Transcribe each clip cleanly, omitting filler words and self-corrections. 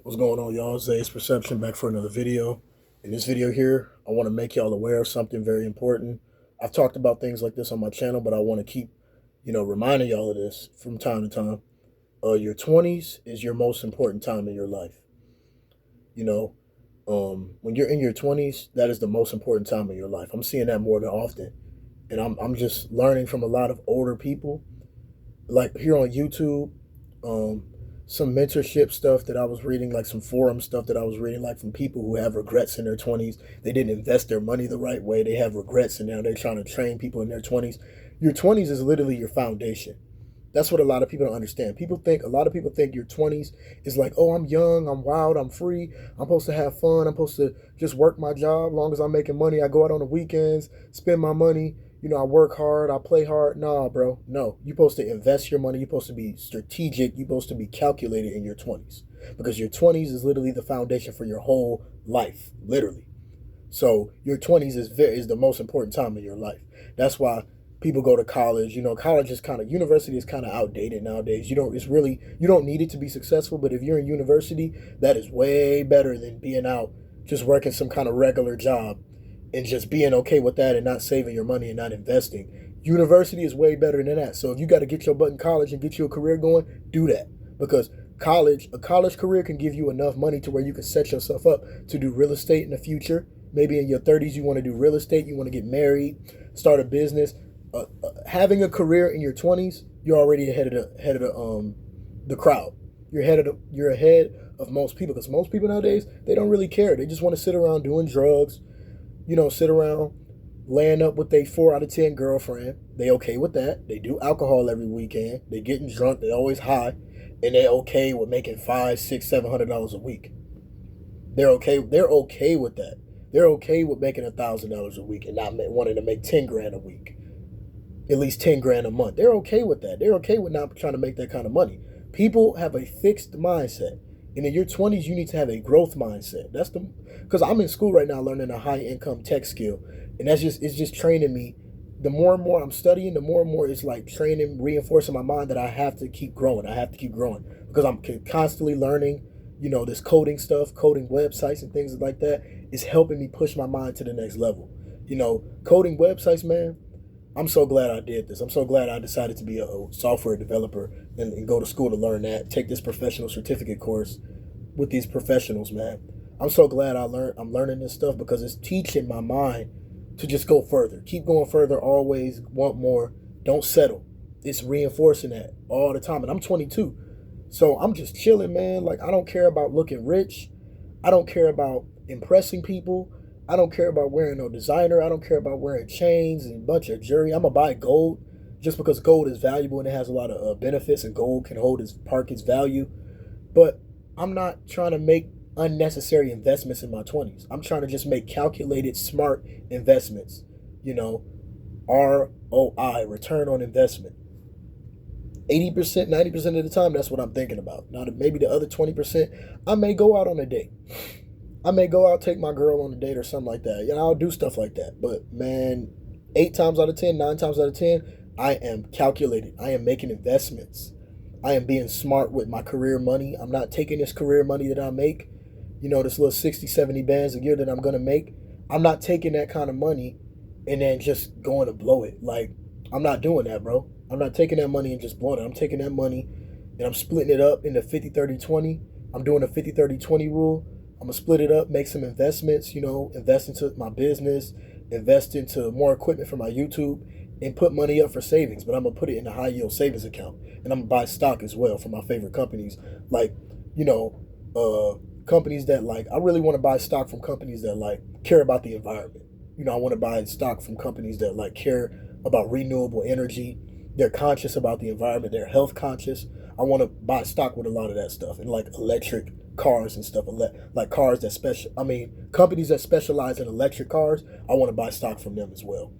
What's going on, y'all? Zay's Perception back for another video. In this video here, I want to make y'all aware of something very important. I've talked about things like this on my channel, but I want to keep, reminding y'all of this from time to time. Your 20s is your most important time in your life. You know, when you're in your 20s, that is the most important time in your life. I'm seeing that more than often. And I'm just learning from a lot of older people, like here on YouTube. Um, some mentorship stuff that I was reading, like some forum stuff that I was reading, like from people who have regrets in their 20s. They didn't invest their money the right way. They have regrets and now they're trying to train people in their 20s. Your 20s is literally your foundation. That's what a lot of people don't understand. A lot of people think your 20s is like, oh, I'm young, I'm wild, I'm free, I'm supposed to have fun, I'm supposed to just work my job. As long as I'm making money, I go out on the weekends, spend my money. I work hard, I play hard. Nah, bro. No. You're supposed to invest your money. You're supposed to be strategic. You're supposed to be calculated in your 20s. Because your 20s is literally the foundation for your whole life. Literally. So your 20s is the most important time in your life. That's why people go to college. College is university is kind of outdated nowadays. You don't need it to be successful, but if you're in university, that is way better than being out just working some kind of regular job and just being okay with that and not saving your money and not investing. University is way better than that. So if you got to get your butt in college and get your career going, do that. Because a college career can give you enough money to where you can set yourself up to do real estate in the future. Maybe in your 30s, you want to do real estate, you want to get married, start a business. Having a career in your 20s, you're already ahead of the crowd. You're ahead of most people, because most people nowadays, they don't really care. They just want to sit around doing drugs, sit around laying up with their 4 out of 10 girlfriend. They okay with that. They do alcohol every weekend. They getting drunk. They always high, and they okay with making $500, $600, $700 a week. They're okay. They're okay with that. They're okay with making $1,000 a week and not wanting to make 10 grand a week, at least 10 grand a month. They're okay with that. They're okay with not trying to make that kind of money. People have a fixed mindset. And in your 20s, you need to have a growth mindset. Because I'm in school right now learning a high income tech skill. And it's just training me. The more and more I'm studying, the more and more it's like training, reinforcing my mind that I have to keep growing. I have to keep growing because I'm constantly learning, this coding stuff, coding websites and things like that is helping me push my mind to the next level. Coding websites, man, I'm so glad I did this. I'm so glad I decided to be a software developer and go to school to learn that, take this professional certificate course with these professionals, man. I'm so glad I'm learning this stuff because it's teaching my mind to just go further. Keep going further, always want more. Don't settle. It's reinforcing that all the time. And I'm 22. So I'm just chilling, man. Like, I don't care about looking rich. I don't care about impressing people. I don't care about wearing no designer. I don't care about wearing chains and a bunch of jewelry. I'm gonna buy gold just because gold is valuable and it has a lot of benefits, and gold can hold its park its value. But I'm not trying to make unnecessary investments in my 20s. I'm trying to just make calculated, smart investments. You know, ROI, return on investment. 80%, 90% of the time, that's what I'm thinking about. Now, maybe the other 20%, I may go out on a date. I may go out, take my girl on a date or something like that. I'll do stuff like that. But man, 8 times out of 10, 9 times out of 10, I am calculated. I am making investments. I am being smart with my career money. I'm not taking this career money that I make, this little 60, 70 bands a year that I'm going to make. I'm not taking that kind of money and then just going to blow it. Like, I'm not doing that, bro. I'm not taking that money and just blowing it. I'm taking that money and I'm splitting it up into 50, 30, 20. I'm doing a 50, 30, 20 rule. I'm going to split it up, make some investments, invest into my business, invest into more equipment for my YouTube, and put money up for savings. But I'm going to put it in a high yield savings account. And I'm going to buy stock as well for my favorite companies. Like, companies that, like, I really want to buy stock from companies that, like, care about the environment. I want to buy stock from companies that, like, care about renewable energy. They're conscious about the environment. They're health conscious. I want to buy stock with a lot of that stuff, and like electric cars and stuff, like cars that companies that specialize in electric cars. I want to buy stock from them as well.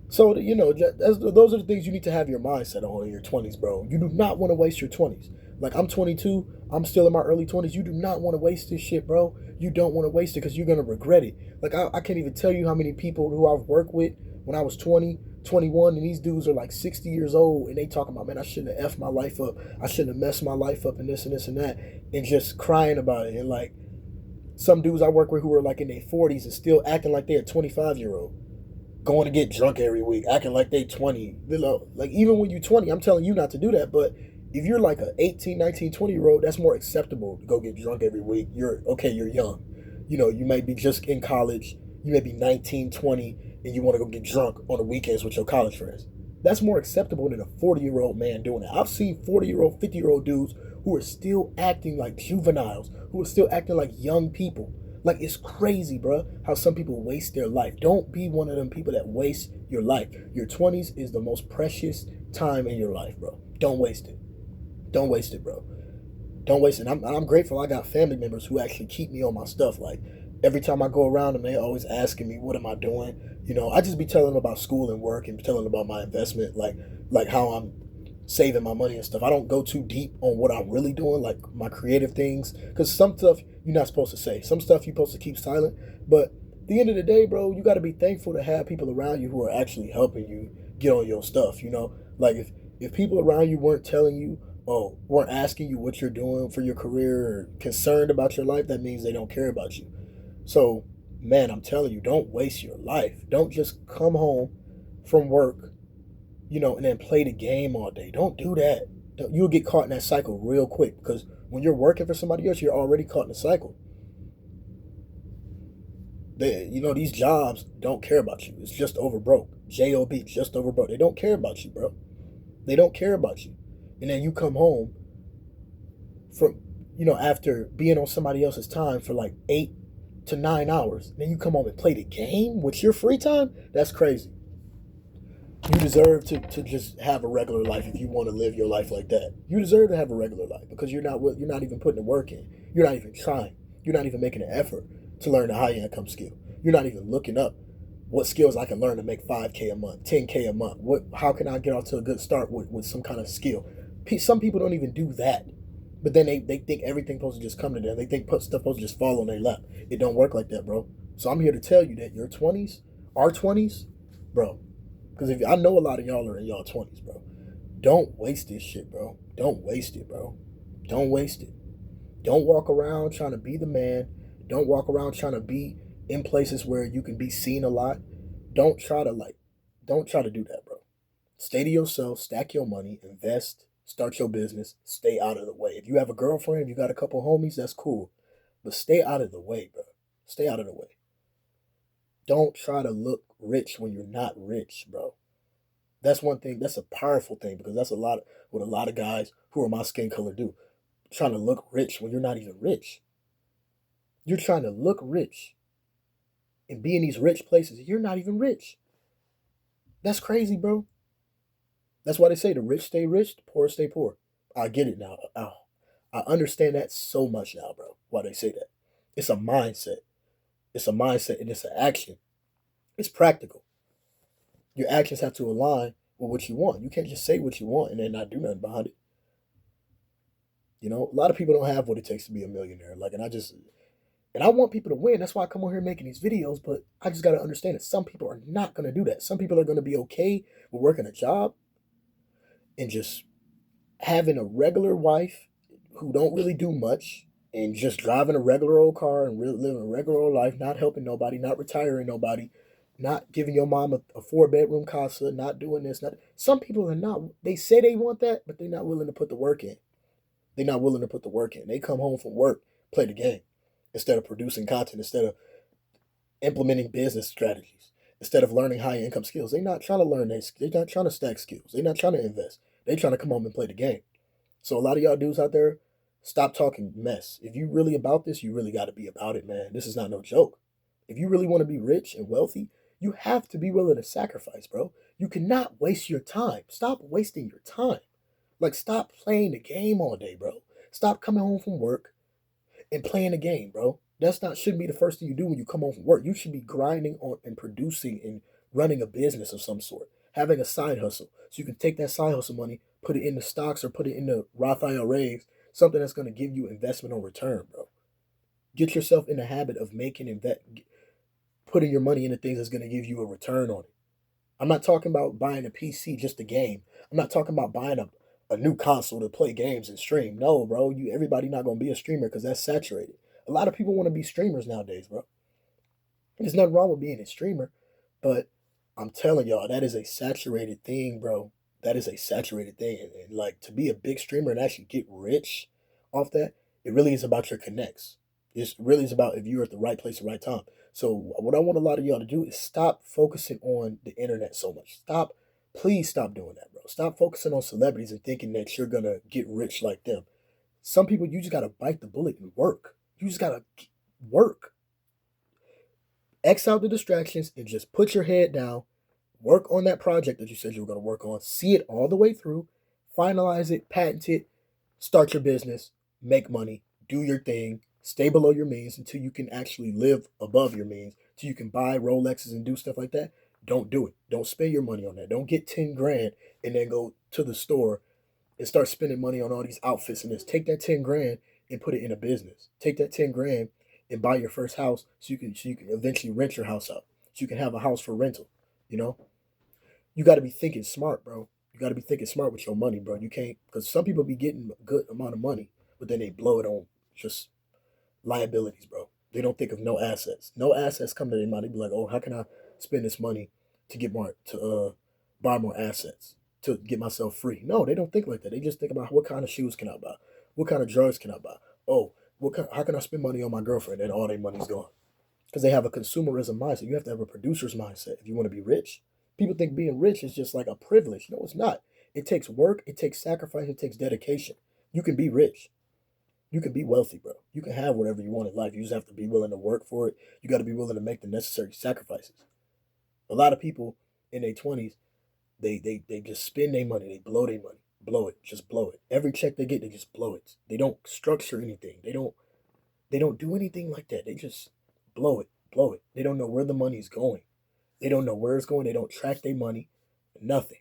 So those are the things you need to have your mindset on in your 20s, bro. You do not want to waste your 20s. Like, I'm 22, I'm still in my early 20s. You do not want to waste this shit, bro. You don't want to waste it because you're gonna regret it. Like, I can't even tell you how many people who I've worked with when I was 20 21, and these dudes are like 60 years old, and they talking about, man, I shouldn't have effed my life up. I shouldn't have messed my life up and this and this and that, and just crying about it. And like some dudes I work with who are like in their 40s and still acting like they're a 25-year-old, going to get drunk every week, acting like they 20. You know, like even when you're 20, I'm telling you not to do that. But if you're like a 18, 19, 20-year-old, that's more acceptable to go get drunk every week. You're okay, you're young. You know, you might be just in college, you may be 19, 20, and you want to go get drunk on the weekends with your college friends. That's more acceptable than a 40-year-old man doing it. I've seen 40-year-old, 50-year-old dudes who are still acting like juveniles, who are still acting like young people. Like, it's crazy, bro, how some people waste their life. Don't be one of them people that waste your life. Your 20s is the most precious time in your life, bro. Don't waste it. Don't waste it, bro. Don't waste it. I'm grateful I got family members who actually keep me on my stuff. Like, every time I go around them, they always asking me, what am I doing? You know, I just be telling them about school and work and telling them about my investment, like how I'm saving my money and stuff. I don't go too deep on what I'm really doing, like my creative things, because some stuff you're not supposed to say. Some stuff you're supposed to keep silent. But at the end of the day, bro, you got to be thankful to have people around you who are actually helping you get on your stuff. You know, like if people around you weren't telling you, oh, weren't asking you what you're doing for your career or concerned about your life, that means they don't care about you. So, man, I'm telling you, don't waste your life. Don't just come home from work, you know, and then play the game all day. Don't do that. You'll get caught in that cycle real quick because when you're working for somebody else, you're already caught in the cycle. You know, these jobs don't care about you. It's just over broke. Job, just over broke. They don't care about you, bro. They don't care about you. And then you come home from, you know, after being on somebody else's time for like 8 to 9 hours. Then you come home and play the game with your free time? That's crazy. You deserve to just have a regular life if you want to live your life like that. You deserve to have a regular life because you're not even putting the work in. You're not even trying. You're not even making an effort to learn a high income skill. You're not even looking up what skills I can learn to make 5K a month, 10K a month. How can I get off to a good start with some kind of skill? Some people don't even do that. But then they think everything's supposed to just come to them. They think stuff supposed to just fall on their lap. It don't work like that, bro. So I'm here to tell you that your 20s, our 20s, bro, because if I know a lot of y'all are in y'all 20s, bro. Don't waste this shit, bro. Don't waste it, bro. Don't waste it. Don't walk around trying to be the man. Don't walk around trying to be in places where you can be seen a lot. Don't try to don't try to do that, bro. Stay to yourself, stack your money, invest, start your business, stay out of the way. If you have a girlfriend, if you got a couple homies, that's cool. But stay out of the way, bro. Stay out of the way. Don't try to look rich when you're not rich, bro. That's one thing. That's a powerful thing because that's a lot of, what a lot of guys who are my skin color do. Trying to look rich when you're not even rich. You're trying to look rich and be in these rich places. You're not even rich. That's crazy, bro. That's why they say the rich stay rich, the poor stay poor. I get it now. I understand that so much now, bro. Why they say that. It's a mindset. It's a mindset and it's an action. It's practical. Your actions have to align with what you want. You can't just say what you want and then not do nothing behind it. You know, a lot of people don't have what it takes to be a millionaire. Like, and I want people to win. That's why I come on here making these videos. But I just got to understand that some people are not going to do that. Some people are going to be okay with working a job and just having a regular wife who don't really do much and just driving a regular old car and living a regular old life, not helping nobody, not retiring nobody, not giving your mom a 4-bedroom casa, not doing this. Not some people are not. They say they want that, but they're not willing to put the work in. They're not willing to put the work in. They come home from work, play the game, instead of producing content, instead of implementing business strategies, instead of learning high income skills. They're not trying to learn they're not trying to stack skills. They're not trying to invest. They're trying to come home and play the game. So a lot of y'all dudes out there, stop talking mess. If you really about this, you really got to be about it, man. This is not no joke. If you really want to be rich and wealthy, you have to be willing to sacrifice, bro. You cannot waste your time. Stop wasting your time. Like, stop playing the game all day, bro. Stop coming home from work and playing the game, bro. Shouldn't be the first thing you do when you come home from work. You should be grinding on and producing and running a business of some sort, having a side hustle. So you can take that side hustle money, put it in the stocks or put it in the Roth IRAs, something that's going to give you investment on return, bro. Get yourself in the habit of putting your money into things that's going to give you a return on it. I'm not talking about buying a PC just a game. I'm not talking about buying a new console to play games and stream. No, bro. Everybody not gonna be a streamer because that's saturated. A lot of people want to be streamers nowadays, bro. There's nothing wrong with being a streamer, but I'm telling y'all, that is a saturated thing, bro. That is a saturated thing. And like to be a big streamer and actually get rich off that, it really is about your connects. It really is about if you're at the right place at the right time. So what I want a lot of y'all to do is stop focusing on the internet so much. Please stop doing that, bro. Stop focusing on celebrities and thinking that you're gonna get rich like them. Some people you just gotta bite the bullet and work. You just gotta work. X out the distractions and just put your head down, work on that project that you said you were going to work on, see it all the way through, finalize it, patent it, start your business, make money, do your thing, stay below your means until you can actually live above your means, until you can buy Rolexes and do stuff like that. Don't do it. Don't spend your money on that. Don't get 10 grand and then go to the store and start spending money on all these outfits and this. Take that 10 grand and put it in a business. Take that 10 grand and buy your first house so you can eventually rent your house out. So you can have a house for rental. You know? You gotta be thinking smart, bro. You gotta be thinking smart with your money, bro. You can't because some people be getting a good amount of money, but then they blow it on just liabilities, bro. They don't think of no assets. No assets come to their mind. They be like, oh, how can I spend this money to get more to buy more assets to get myself free? No, they don't think like that. They just think about what kind of shoes can I buy, what kind of drugs can I buy. Oh, how can I spend money on my girlfriend? And all their money's gone because they have a consumerism mindset. You have to have a producer's mindset if you want to be rich. People think being rich is just like a privilege. No, it's not. It takes work. It takes sacrifice. It takes dedication. You can be rich. You can be wealthy, bro. You can have whatever you want in life. You just have to be willing to work for it. You got to be willing to make the necessary sacrifices. A lot of people in their 20s, they just spend their money. They blow it, just blow it. Every check they get, they just blow it. They don't structure anything. They don't do anything like that. They just blow it, blow it. They don't know where the money's going. They don't know where it's going. They don't track their money, nothing.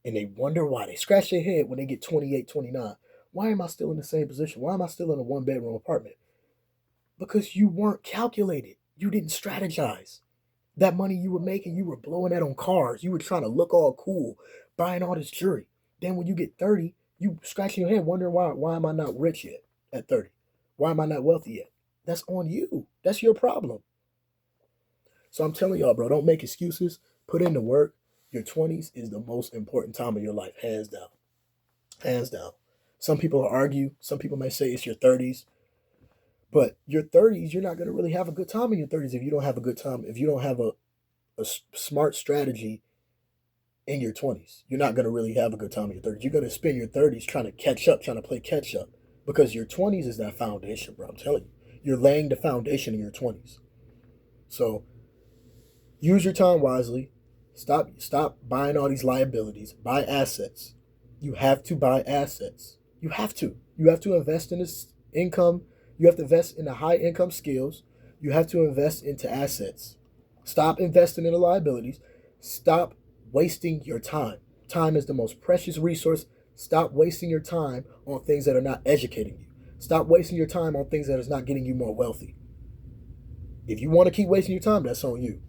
And they wonder why. They scratch their head when they get 28, 29. Why am I still in the same position? Why am I still in a one-bedroom apartment? Because you weren't calculated. You didn't strategize. That money you were making, you were blowing that on cars. You were trying to look all cool, buying all this jewelry. Then when you get 30, you scratching your head wondering why am I not rich yet at 30? Why am I not wealthy yet? That's on you. That's your problem. So I'm telling y'all, bro, don't make excuses. Put in the work. Your 20s is the most important time of your life, hands down. Hands down. Some people argue. Some people may say it's your 30s. But your 30s, you're not going to really have a good time in your 30s if you don't have a good time, if you don't have a smart strategy in your 20s. You're not going to really have a good time in your 30s. You're going to spend your 30s trying to catch up, trying to play catch up. Because your 20s is that foundation, bro. I'm telling you. You're laying the foundation in your 20s. So use your time wisely. Stop buying all these liabilities. Buy assets. You have to buy assets. You have to. You have to invest in this income. You have to invest in the high income skills. You have to invest into assets. Stop investing in the liabilities. Stop wasting your time. Time is the most precious resource. Stop wasting your time on things that are not educating you. Stop wasting your time on things that is not getting you more wealthy. If you want to keep wasting your time, that's on you.